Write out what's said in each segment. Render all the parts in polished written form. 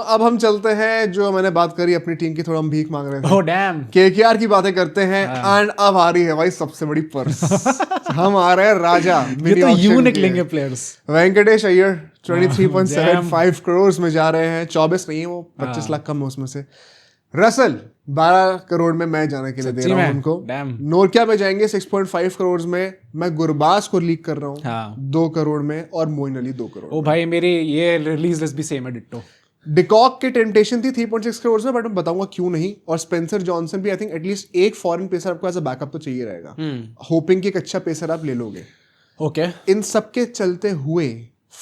अब हम चलते हैं, जो मैंने बात करी अपनी टीम की, थोड़ा हम भीख मांग रहे थे, ओह डैम, केकेआर की बातें करते हैं। एंड अब आ रही है भाई सबसे बड़ी पर्स। हम आ रहे हैं राजा ये मिनी तो ऑक्शन यूं के। निकलेंगे प्लेयर्स। वेंकटेश अय्यर 23.75 करोड़ में जा रहे हैं, 24 नहीं है वो, 25 लाख कम है उसमें से। रसल 12 करोड़ में मैं जाने के लिए दे सच्ची रहा हूँ में? उनको। Damn. नोरकिया में जाएंगे 6.5 करोड़ में, मैं गुरबाज को लीक कर रहा हूँ हाँ। 2 करोड़ में, और मोइन अली 2 करोड़। ओ भाई मेरी ये रिलीज लिस्ट भी सेम है डिट्टो। डिकॉक की टेम्पटेशन थी 3.6 करोड़ में, बट मैं बताऊंगा क्यों नहीं। और स्पेंसर जॉनसन भी, आई थिंक एटलीस्ट एक फॉरेन पेसर आपको एज अ बैकअप तो चाहिए रहेगा, होपिंग कि एक अच्छा पेसर आप ले लोगे। ओके, इन सबके चलते हुए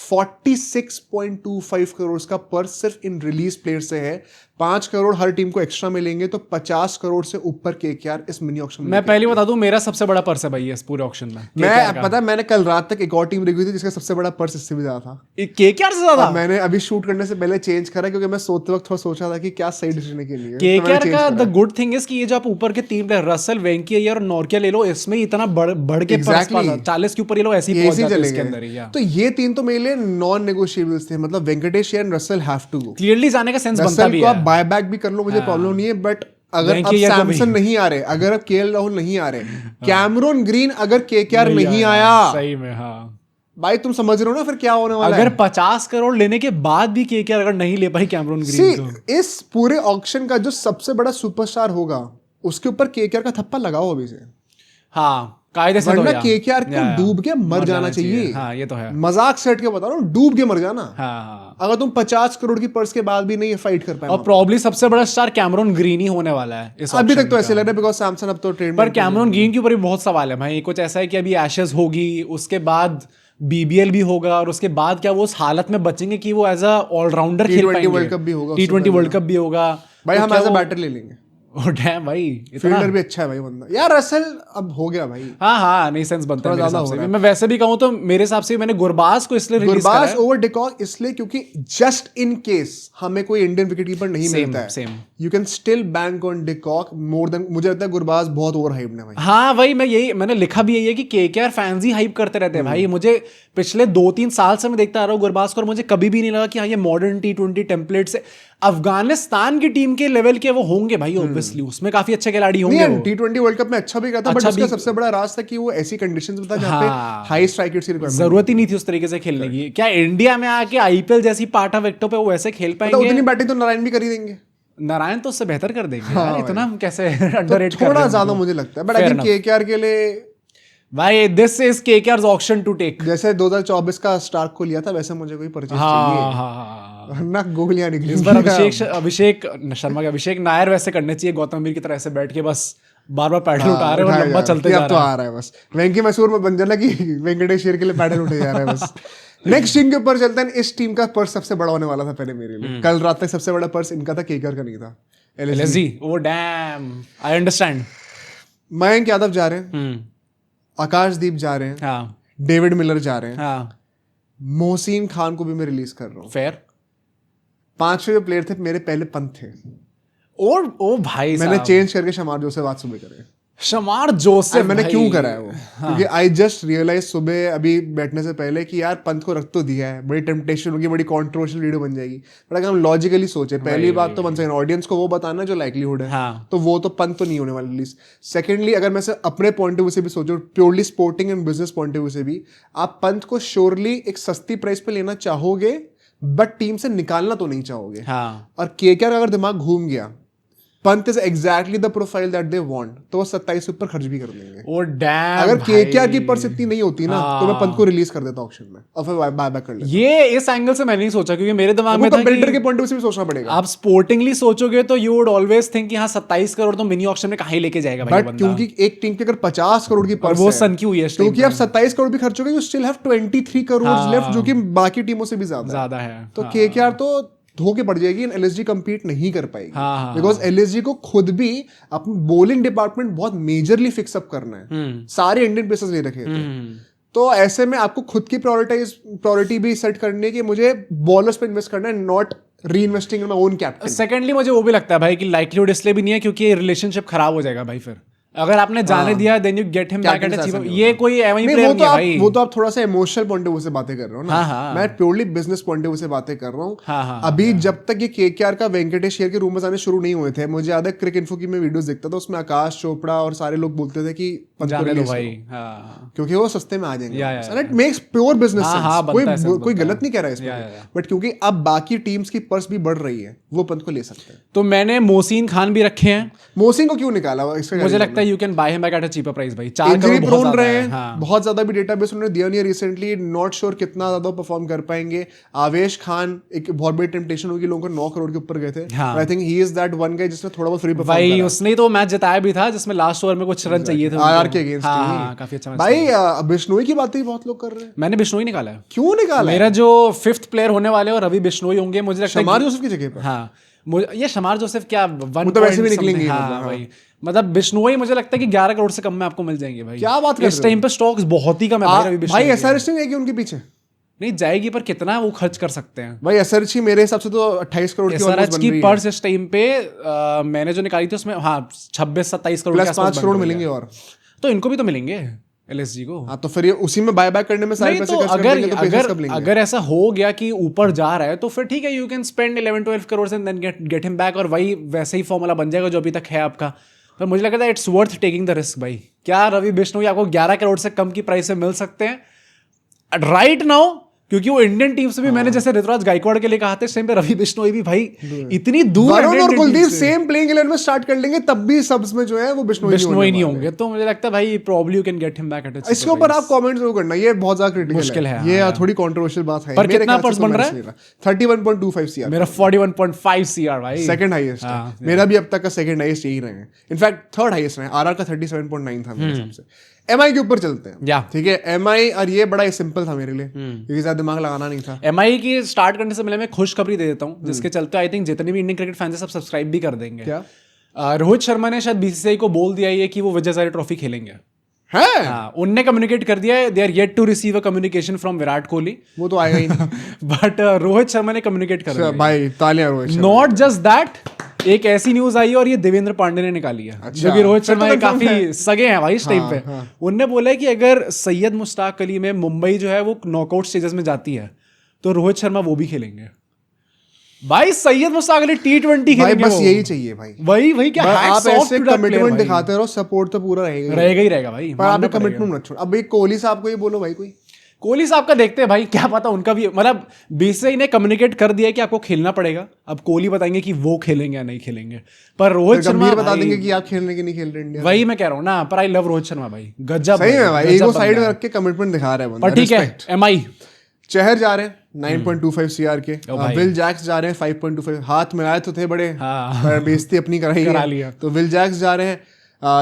46.25 करोड़ का पर्स सिर्फ इन रिलीज प्लेयर से है। 5 करोड़ हर टीम को एक्स्ट्रा मिलेंगे, तो 50 करोड़ से ऊपर केकेआर इस मिनी ऑक्शन में। मैं पहले बता दूं, मेरा सबसे बड़ा पर्स है भाई इस पूरे ऑक्शन में। मैं पता है, मैंने कल रात तक एक और टीम देखी थी जिसका सबसे बड़ा पर्स इससे भी ज्यादा था। केकेआर से ज्यादा? और मैंने अभी शूट करने से पहले चेंज करा, क्योंकि मैं सोते वक्त थोड़ा सोचा था कि क्या सही डिसीजन के लिए। केकेआर का द गुड थिंग इज कि ये जो आप ऊपर के 3 प्लेयर रसल, वेंकी अय्यर और नॉर्किया ले लो, इसमें इतना बढ़ के Exactly. 40 के ऊपर ये लोग ऐसे ही पहुंच जाते हैं इसके अंदर ही। तो ये 3 तो मेरे लिए नॉन नेगोशिएबल्स थे, मतलब Venkatesh and Russell have to go. Clearly जाने का सेंस बनता रसल भी को है। आप बाय बैक भी कर लो, मुझे प्रॉब्लम नहीं है, बट अगर अब वेंकी अय्यर को सैमसन नहीं आ रहे, अगर अब केएल राहुल नहीं आ रहे, कैमरून ग्रीन अगर केकेआर नहीं आया, सही में, हाँ भाई तुम समझ रहे हो ना फिर क्या होने वाला अगर है। 50 करोड़ लेने के बाद भी केकेआर अगर नहीं ले पाई कैमरून ग्रीन तो इस पूरे ऑक्शन का जो सबसे बड़ा सुपरस्टार होगा, उसके ऊपर केकेआर का थप्पा लगाओ अभी से, हाँ कायदे से। वरना केकेआर को डूब के मर जाना चाहिए। हाँ ये तो है। मजाक सेट के बता रहा हूँ, डूब के मर जाना। हाँ, अगर तुम 50 करोड़ की पर्स के बाद भी नहीं फाइट कर पाए, और प्रॉब्ली सबसे बड़ा स्टार कैमरून ग्रीन ही होने वाला है इस अभी option तक तो का। ऐसे लग रहा है, बिकॉज सैमसन अब तो ट्रेड पर कैमरून ग्रीन के ऊपर भी बहुत सवाल है भाई। कुछ ऐसा है कि अभी एशेस होगी, उसके बाद बीबीएल भी होगा, और उसके बाद क्या वो उस हालत में बचेंगे कि वो एज अ ऑलराउंडर खेल पाएंगे। वर्ल्ड कप भी होगा, T20 वर्ल्ड कप भी होगा भाई, तो हम क्या एज अ वो- बैटर ले लेंगे। ओह डैम भाई, इतना। फील्डर भी अच्छा है भाई बंदा यार। रसल अब हो गया भाई, हाँ हाँ, नहीं सेंस बनता है मेरे ज्यादा हिसाब हो से रहा भी। है। मैं वैसे भी कहूँ तो मेरे हिसाब से मैंने गुरबाज को इसलिए रिलीज करा गुरबाज है। ओवर डिकॉक इसलिए क्योंकि जस्ट इन केस हमें कोई इंडियन विकेट कीपर नहीं मिलता है, same. You can still bank on de Kock more than. मुझे लगता है गुरबाज बहुत ओवर हाइप्ड है भाई। हाँ भाई, मैंने लिखा भी यही है कि केकेआर फैंस ही हाइप करते रहते हैं भाई। मुझे पिछले 2-3 साल से मैं देखता आ रहा हूँ गुरबाज को, और मुझे कभी भी नहीं लगा कि हाँ ये मॉडर्न T20 टेम्पलेट से अफगानिस्तान की टीम के लेवल के वो होंगे भाई। ऑब्वियसली उसमें काफी अच्छे खिलाड़ी होंगे। T20 वर्ल्ड कप में अच्छा भी करता, बट उसका सबसे बड़ा राज था कि वो ऐसी कंडीशंस में था जहाँ पे हाई स्ट्राइक रेट्स की रिक्वायरमेंट, जरूरत ही नहीं थी उस तरीके से खेलने की। क्या इंडिया में आके आईपीएल जैसी पाटा विकेटों पे वो ऐसे खेल पाएंगे? उतनी बैटिंग तो नारायण भी कर ही देंगे। नारायण तो उससे बेहतर कर देंगे यार, इतना हम कैसे अंडररेट कर रहे थोड़ा हैं ज्यादा उनको। मुझे लगता है, बट आई थिंक केकेआर के लिए भाई this is KKR's auction to take. जैसे 2024 का स्टार्क को लिया था, वैसे मुझे कोई परचेज हाँ चाहिए, हाँ, वरना गोलियां निकली। इस बार अभिषेक शर्मा के अभिषेक नायर वैसे करने चाहिए, गौतम वीर की तरह ऐसे बैठ के बस बार बार पैडल उठा रहे हैं और लंबा चलते जा अब तो रहा है। आ रहा है बस। वेंकी मैसूर में बन जाना कि वेंकटेश अय्यर के लिए पैडल उठे जा रहा है बस। नेक्स्ट टीम के ऊपर चलते हैं। इस टीम का पर्स सबसे बड़ा होने वाला था पहले मेरे लिए। कल रात तक सबसे बड़ा पर्स इनका था, केकेआर का नहीं था। LSG, oh damn, I understand. Mayank Yadav जा रहे हैं, आकाशदीप जा रहे हैं, हाँ डेविड मिलर जा रहे हैं, हाँ, मोहसिन खान को भी मैं रिलीज कर रहा हूँ। फेयर। 5 जो प्लेयर थे मेरे पहले पंत थे, और ओ भाई मैंने चेंज करके शमार जोसेफ आज सुबह करे। शमार जोसेफ मैंने भाई। क्यों करा है वो, क्योंकि आई जस्ट रियलाइज सुबह अभी बैठने से पहले कि यार पंत को रख तो दिया है, बड़ी टेम्पटेशन होगी, बड़ी कॉन्ट्रोवर्शियल वीडियो बन जाएगी। बट अगर हम लॉजिकली सोचे, पहली बात तो वन ऑडियंस को वो बताना जो लाइकलीहुड है, हाँ। तो वो तो पंत तो नहीं होने वाला रिलीज। सेकेंडली अगर मैं से अपने पॉइंट ऑफ व्यू से भी सोचूं, purely sporting and business point of view से भी, आप पंत को श्योरली एक सस्ती प्राइस पे लेना चाहोगे, बट टीम से निकालना तो नहीं चाहोगे। हाँ, और केकेआर अगर दिमाग घूम गया, Pant is exactly the profile that they want, तो वो 27 ऊपर खर्च भी कर देंगे। ओ डैम, अगर केकेआर की पर्स इतनी नहीं होती ना, तो मैं पंत को रिलीज कर देता ऑक्शन में और फिर बाय बैक कर लेता। ये इस एंगल से मैंने नहीं सोचा, क्योंकि मेरे दिमाग में था कंपेटिटर कि के पॉइंट ऑफ व्यू से भी सोचना पड़ेगा। आप स्पोर्टिंगली सोचोगे तो यू वुड ऑलवेज थिंक कि हाँ 27 करोड़ तो मिनी ऑक्शन में कहाँ ही लेके जाएगा भाई बट बंदा। क्योंकि एक टीम की अगर 50 करोड़ की और पर्स वो है, सन की हुई है इस क्योंकि time आप 27 करोड़ भी खर्चोगे, you still have 23 crore left, जो कि बाकी टीमों से भी ज्यादा है। तो केकेआर तो धोके पड़ जाएगी, एलएसजी compete नहीं कर पाएगी, हाँ, बिकॉज एलएसजी को खुद भी अपनी बॉलिंग डिपार्टमेंट बहुत मेजरली फिक्सअप करना है। सारे इंडियन पेसर्स ले रखे थे, तो ऐसे में आपको खुद की प्रायोरिटी भी सेट करनी है कि मुझे बॉलर्स पे इन्वेस्ट करना है, नॉट री investing in my own captain. Secondly मुझे वो भी लगता है भाई कि लाइक्लीहुड इसलिए भी नहीं है क्योंकि रिलेशनशिप खराब हो जाएगा भाई फिर। अगर आपने जाने दिया then you get him back at a cheaper. ये कोई एवं नहीं, प्लेयर नहीं है भाई। वो तो आप थोड़ा सा इमोशनल पॉइंट ऑफ व्यू से बातें कर रहे हो ना। हाँ। मैं purely business point of view से बातें कर रहा हूँ। हाँ, अभी जब तक ये केकेआर का वेंकटेश अय्यर के रूमर्स आने शुरू नहीं हुए थे, मुझे याद है क्रिक इन्फो की मैं वीडियोस देखता था, उसमें आकाश चोपड़ा और सारे लोग बोलते थे कि पंत को रिलीज करो क्योंकि वो सस्ते में आ जाएंगे and it makes pure business sense. कोई गलत नहीं कह रहा है इसमें, बट क्योंकि अब बाकी टीम्स की पर्स भी बढ़ रही है, वो पंत को ले सकते हैं। तो मैंने मोहसिन खान भी रखे हैं। मोहसिन को क्यों निकाला? मुझे लगता है you can by him back at a cheaper price भाई। 4 इंजरी करोड़ प्रोन बहुत रहे ज्यादा हैं, है। हाँ। बहुत ज्यादा भी डेटाबेस उन्होंने दिया नहीं है रिसेंटली, नॉट श्योर कितना ज्यादा परफॉर्म कर पाएंगे। आवेश खान एक बहुत बड़ी टेम्पटेशन होगी, लोगों को 9 करोड़ के ऊपर गए थे। I think he is that one guy जिसने थोड़ा बहुत फ्री परफॉर्म भाई करा। उसने तो मैच जिताया भी था जिसमें लास्ट ओवर में कुछ रन चाहिए थे आरआर के अगेंस्ट। हाँ, काफी अच्छा मैच भाई बिश्नोई की बातें बहुत लोग कर रहे हैं। मैंने बिश्नोई निकाला है। क्यों निकाला? मेरा जो 5th प्लेयर होने वाले और रवि बिश्नोई होंगे, मुझे लगता है शमार जोसेफ की जगह पर। हाँ, ये शमार जोसेफ क्या 1 तो वैसे भी निकलेंगे। हाँ भाई, मतलब बिश्नोई मुझे लगता है कि 11 करोड़ से कम में आपको मिल जाएंगे भाई। क्या बात कर रहे हो? इस टाइम पे स्टॉक्स बहुत ही कम है भाई रवि बिश्नोई। भाई एसआरएच नहीं है उनके पीछे? नहीं जाएगी, पर कितना वो खर्च कर सकते हैं भाई? एसआरएच की मेरे हिसाब से तो 28 करोड़ की एसआरएच की पर्स इस टाइम पे मैंने जो निकाली थी उसमें 26-27 करोड़ प्लस 5 करोड़ मिलेंगे। और तो इनको भी तो मिलेंगे एलएसजी को। हाँ, तो फिर ये उसी में बाय बैक करने में सारे पैसे खर्च कर देंगे, तो पैसे कब लेंगे? अगर ऐसा हो गया कि ऊपर जा रहा है तो फिर ठीक है, you can spend 11-12 crore and then get him back, और वही वैसे ही फॉर्मूला बन जाएगा जो अभी तक है आपका। पर मुझे लगता है it's worth taking the risk भाई। क्या रवि बिश्नोई आपको 11 करोड़ से कम की प्राइस में मिल सकते हैं राइट नाउ? क्योंकि वो इंडियन टीम से भी मैंने जैसे ऋतुराज गायकवाड़ के लिए कहा था, इस टाइम पे रवि बिश्नोई भी भाई इतनी दूर वरुण और कुलदीप सेम प्लेइंग 11 में स्टार्ट कर लेंगे, तब भी सबस में जो है वो बिश्नोई नहीं होंगे। तो मुझे लगता है भाई probably you can get him back at अ। इसके ऊपर आप कमेंट जरूर करना, ये बहुत ज्यादा क्रिटिकल मुश्किल है। ये थोड़ी कंट्रोवर्शियल बात है। पर कितना पर्स बन रहा है? 31.25 सीआर। मेरा 41.5 सीआर भाई, सेकंड हाईएस्ट है। मेरा भी अब तक का सेकंड हाईएस्ट यही रहे हैं, इनफैक्ट थर्ड हाईएस्ट रहे। आरआर का 37.9 था मेरे हिसाब से। एमआई के ऊपर चलते हैं, ठीक है? एमआई, और ये बड़ा सिंपल था मेरे लिए क्योंकि ज्यादा दिमाग लगाना नहीं था। एमआई की स्टार्ट करने से पहले मैं खुशखबरी दे देता हूँ, जिसके चलते आई थिंक जितने भी इंडियन क्रिकेट फैंस हैं सब सब्सक्राइब भी कर देंगे। क्या? रोहित शर्मा ने शायद बीसीसीआई को बोल दिया है कि वो विजयसाई ट्रॉफी खेलेंगे। है? हाँ, उनने कम्युनिकेट कर दिया है, they are yet to receive a communication from Virat Kohli. वो तो आएगा ही नहीं। बट रोहित शर्मा ने कम्युनिकेट कर दिया भाई तालियां Rohit Sharma. Not just that, एक ऐसी न्यूज आई है और ये देवेंद्र पांडे ने निकाली है, जो कि रोहित शर्मा के काफी सगे हैं भाई इस टाइम पे। उनने बोला है कि अगर सैयद मुश्ताक अली में मुंबई जो है वो नॉकआउट स्टेजेस में जाती है तो रोहित शर्मा वो भी खेलेंगे भाई। सैयद मुश्ताक अली T20 खेलेंगे, बस यही चाहिए भाई। वही क्या आप ऐसे कमिटमेंट दिखाते रहो, सपोर्ट तो पूरा रहेगा ही रहेगा भाई, पर आप कमिटमेंट मत छोड़। अब एक कोहली साहब को ये बोलो भाई, कोई कोहली साहब का देखते हैं भाई, क्या पता उनका भी, मतलब बीसीसीआई ने कम्युनिकेट कर दिया है कि आपको खेलना पड़ेगा। अब कोहली बताएंगे कि वो खेलेंगे या नहीं खेलेंगे, पर रोहित शर्मा बता देंगे कि आप खेलने की नहीं खेल रहे इंडिया। वही मैं कह रहा हूँ ना, पर आई लव रोहित शर्मा भाई, गजब सही है भाई, ईगो साइड में रख के कमिटमेंट दिखा रहे हैं। पर ठीक है, एमआई चहर जा रहे हैं 9.25 सीआर के, विल जैक्स जा रहे हैं 5.25। हाथ मिलाए तो थे बड़े, पर बेइज्जती अपनी करा लिया। तो विल जैक्स जा रहे हैं,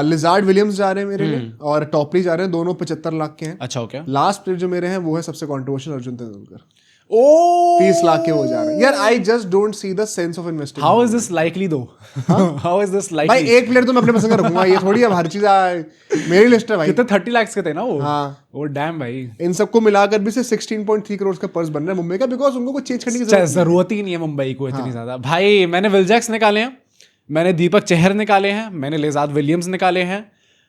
लिजार्ड विलियम्स जा रहे हैं मेरे लिए, और टॉपली जा रहे हैं, दोनों 75 लाख के हैं। अच्छा, ओके। लास्ट प्लेयर जो मेरे हैं वो है सबसे कंट्रोवर्शियल अर्जुन तेंदुलकर। 30 लाख के हो जा रहे हैं यार। I just don't see the sense of investing. How is this likely though? How is this likely? भाई एक प्लेयर तो मैं अपने पसंद का रखूंगा, ये थोड़ी अब हर चीज मेरी लिस्ट है भाई। कितने 30 लाख के थे ना वो? हाँ, वो डैम भाई, इन सबको मिलाकर भी से 16.3 करोड़ का पर्स बन रहा है मुंबई का, बिकॉज उनको कुछ चेंज करने की जरूरत ही नहीं है मुंबई को इतनी ज्यादा। भाई मैंने विल जैक्स निकाले हैं, मैंने दीपक चहर निकाले हैं, मैंने लिजार्ड विलियम्स निकाले हैं,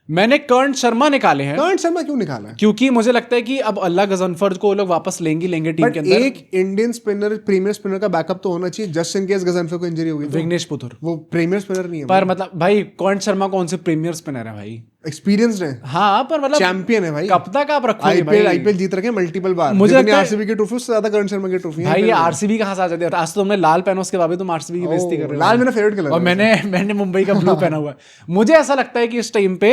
मैंने कर्ण शर्मा निकाले हैं। कर्ण शर्मा क्यों निकाला है? क्योंकि मुझे लगता है कि अब अल्लाह गजनफर को लोग वापस लेंगे टीम के अंदर। एक इंडियन स्पिनर, प्रीमियर स्पिनर का बैकअप तो होना चाहिए, जस्ट इन केस गजनफर को इंजरी होगी। विघ्नेश पुथुर वो प्रीमियर स्पिनर नहीं है, पर मतलब भाई कर्ण शर्मा कौन से प्रीमियर स्पिनर है भाई? एक्सपीरियंस्ड है। हाँ, पर मतलब चैंपियन है भाई, कब तक आप रखोगे भाई? आईपीएल जीत रखे मल्टीपल बार। मुझे लगता है आरसीबी की ट्रॉफी उससे ज्यादा कर्ण शर्मा की ट्रॉफी है भाई। ये आरसीबी कहां से आ जाती है? आज तो तुमने लाल पहना, उसके बाद तुम आरसीबी की बेइज्जती कर रहे हो। लाल मेरा फेवरेट कलर है, और मैंने मुंबई का ब्लू पहना हुआ है। मुझे ऐसा लगता है कि इस टाइम पे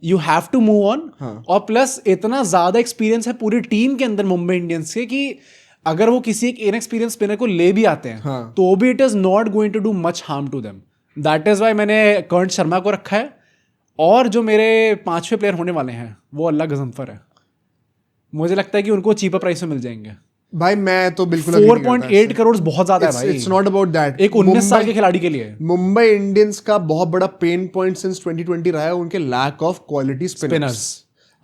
you have to move on, और प्लस इतना ज्यादा एक्सपीरियंस है पूरी टीम के अंदर मुंबई इंडियंस के कि अगर वो किसी एक इनएक्सपीरियंस स्पिनर को ले भी आते हैं तो भी it is not going to do much harm to them. That is why मैंने कर्ण शर्मा को रखा है, और जो मेरे 5वें प्लेयर होने वाले हैं वो अल्लाह गजनफर है। मुझे लगता है कि उनको चीपर प्राइस में मिल जाएंगे भाई। मैं तो बिल्कुल 4.8 करोड़ बहुत ज्यादा है भाई। It's not about that. एक 19 साल के खिलाड़ी के लिए मुंबई इंडियंस का बहुत बड़ा पेन पॉइंट सिंस 2020 रहा है उनके lack of quality spinners.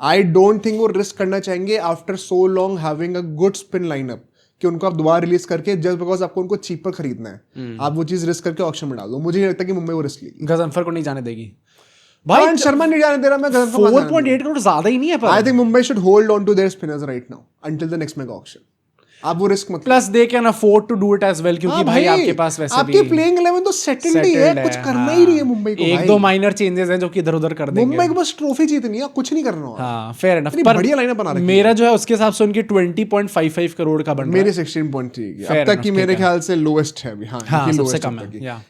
I don't think वो रिस्क करना चाहेंगे after so long having a good spin lineup कि उनको आप दोबारा रिलीज करके जस्ट बिकॉज आपको उनको चीपर खरीदना है, आप वो चीज रिस्क करके ऑक्शन में डाल दो। मुझे नहीं लगता कि मुंबई वो रिस्क लेगी। गजनफर को नहीं जाने देगी। भाई करण शर्मा नहीं जाने दे रहा मैं 4.8 करोड़ ज्यादा ही नहीं है पर I think Mumbai should hold on to their spinners right now until the next mega auction. आप वो रिस्क मत. Plus they can afford to do it as well क्योंकि भाई आपके पास वैसे भी आपके प्लेइंग 11 तो सेटल्ड ही है, कुछ करना ही नहीं है मुंबई को. एक दो माइनर चेंजेस हैं जो कि इधर-उधर कर देंगे. मुंबई को बस ट्रॉफी जीतनी है, कुछ नहीं करना. हां फेयर एनफ. पर बढ़िया लाइनअप बना रखी है. मेरा जो है उसके हिसाब से उनकी 20.55 करोड़ का बन रहा है. मेरे 16.3 अब तक की मेरे ख्याल से लोएस्ट है अभी. हां सबसे कम है.